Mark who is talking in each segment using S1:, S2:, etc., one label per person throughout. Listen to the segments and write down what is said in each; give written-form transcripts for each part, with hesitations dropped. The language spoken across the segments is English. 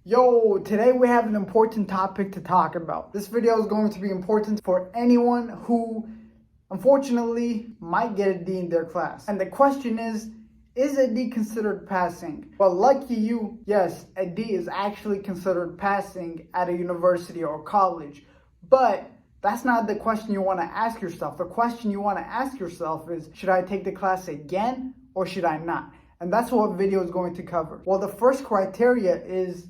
S1: Yo, today we have an important topic to talk about. This video is going to be important for anyone who unfortunately might get a D in their class. And the question is a D considered passing? Well, lucky you, yes, a D is actually considered passing at a university or college. But that's not the question you want to ask yourself. The question you want to ask yourself is, should I take the class again or should I not? And that's what video is going to cover. Well, the first criteria is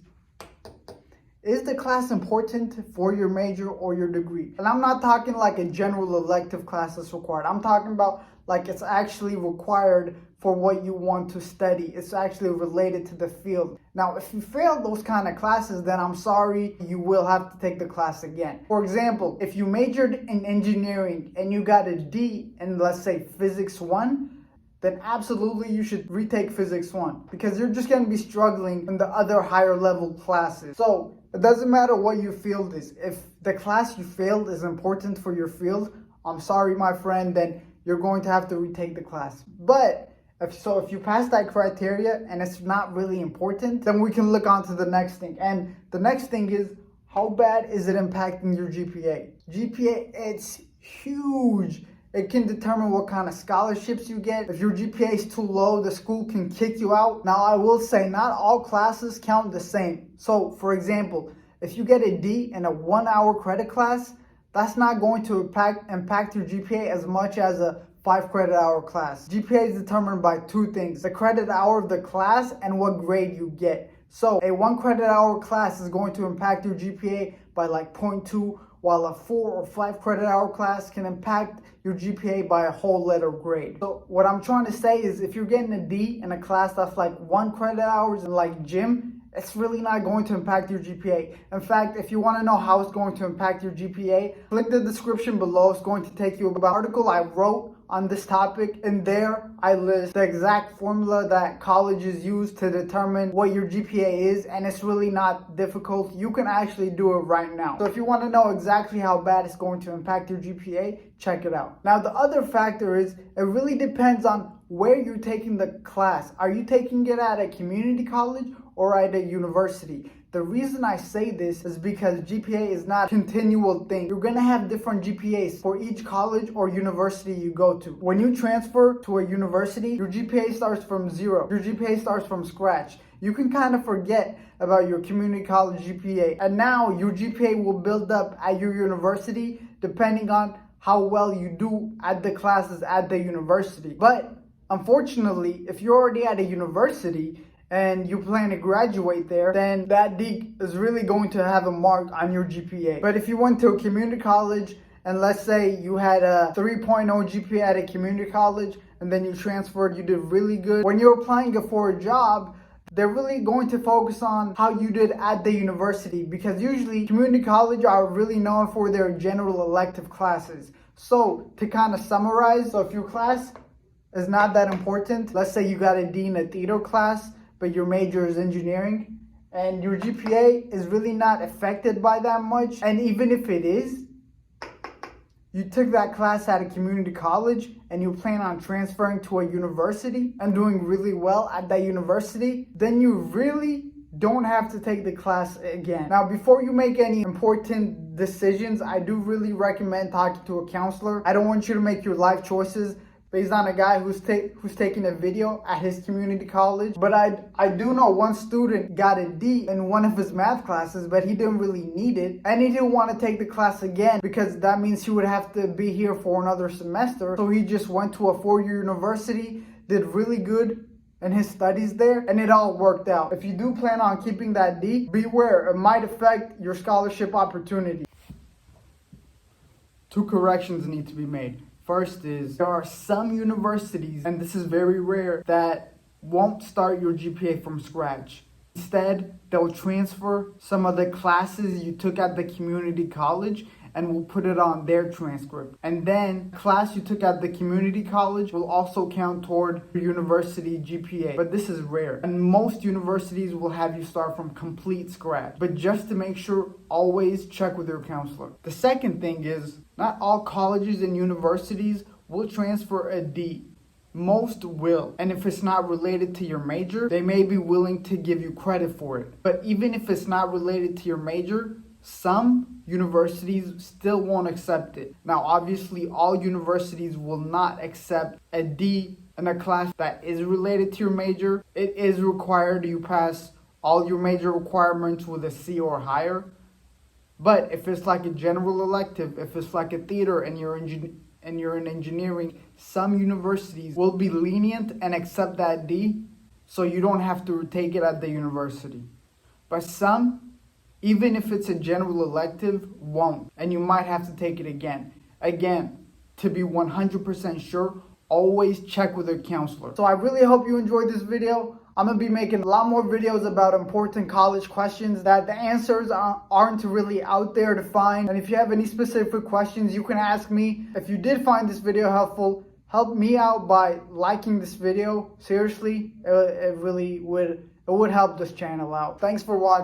S1: the class important for your major or your degree? And I'm not talking like a general elective class that's required. I'm talking about like it's actually required for what you want to study. It's actually related to the field. Now, if you fail those kind of classes, then I'm sorry, you will have to take the class again. For example, if you majored in engineering and you got a D in, let's say, Physics 1, then absolutely you should retake Physics 1 because you're just going to be struggling in the other higher level classes. So it doesn't matter what your field is. If the class you failed is important for your field, I'm sorry, my friend, then you're going to have to retake the class. But if you pass that criteria and it's not really important, then we can look on to the next thing. And the next thing is, how bad is it impacting your GPA? GPA, it's huge. It can determine what kind of scholarships you get. If your GPA is too low, the school can kick you out. Now, I will say not all classes count the same. So, for example, if you get a D in a 1-hour credit class, that's not going to impact your GPA as much as a 5 credit hour class. GPA is determined by two things: the credit hour of the class and what grade you get. So, a 1 credit hour class is going to impact your GPA by like 0.2, while a 4 or 5 credit hour class can impact your GPA by a whole letter grade. So what I'm trying to say is, if you're getting a D in a class that's like 1 credit hours in like gym, it's really not going to impact your GPA. In fact, if you want to know how it's going to impact your GPA, click the description below. It's going to take you about an article I wrote on this topic. And there I list the exact formula that colleges use to determine what your GPA is, and it's really not difficult. You can actually do it right now. So if you want to know exactly how bad it's going to impact your GPA, check it out. Now, the other factor is it really depends on where you're taking the class. Are you taking it at a community college or at a university? The reason I say this is because GPA is not a continual thing. You're going to have different GPAs for each college or university you go to. When you transfer to a university, your GPA starts from zero. Your GPA starts from scratch. You can kind of forget about your community college GPA. And now your GPA will build up at your university depending on how well you do at the classes at the university. But unfortunately, if you're already at a university and you plan to graduate there, then that D is really going to have a mark on your GPA. But if you went to a community college and let's say you had a 3.0 GPA at a community college and then you transferred, you did really good. When you're applying for a job, they're really going to focus on how you did at the university, because usually community college are really known for their general elective classes. So to kind of summarize, so if your class is not that important, let's say you got a D in a theater class, but your major is engineering, and your GPA is really not affected by that much, and even if it is, you took that class at a community college and you plan on transferring to a university and doing really well at that university, then you really don't have to take the class again. Now, before you make any important decisions, I do really recommend talking to a counselor. I don't want you to make your life choices based on a guy who's taking a video at his community college. But I do know one student got a D in one of his math classes, but he didn't really need it. And he didn't want to take the class again because that means he would have to be here for another semester. So he just went to a 4-year university, did really good in his studies there, and it all worked out. If you do plan on keeping that D, beware, it might affect your scholarship opportunity. 2 corrections need to be made. First is, there are some universities, and this is very rare, that won't start your GPA from scratch. Instead, they'll transfer some of the classes you took at the community college and will put it on their transcript. And then class you took at the community college will also count toward your university GPA. But this is rare. And most universities will have you start from complete scratch. But just to make sure, always check with your counselor. The second thing is, not all colleges and universities will transfer a D. Most will. And if it's not related to your major, they may be willing to give you credit for it. But even if it's not related to your major, some universities still won't accept it. Now, obviously, all universities will not accept a D in a class that is related to your major. It is required you pass all your major requirements with a C or higher. But if it's like a general elective, if it's like a theater and you're in engineering, some universities will be lenient and accept that D, so you don't have to take it at the university. But some, even if it's a general elective, won't, and you might have to take it again. Again, to be 100% sure, always check with your counselor. So I really hope you enjoyed this video. I'm going to be making a lot more videos about important college questions that the answers aren't really out there to find. And if you have any specific questions, you can ask me. If you did find this video helpful, help me out by liking this video. Seriously, it would help this channel out. Thanks for watching.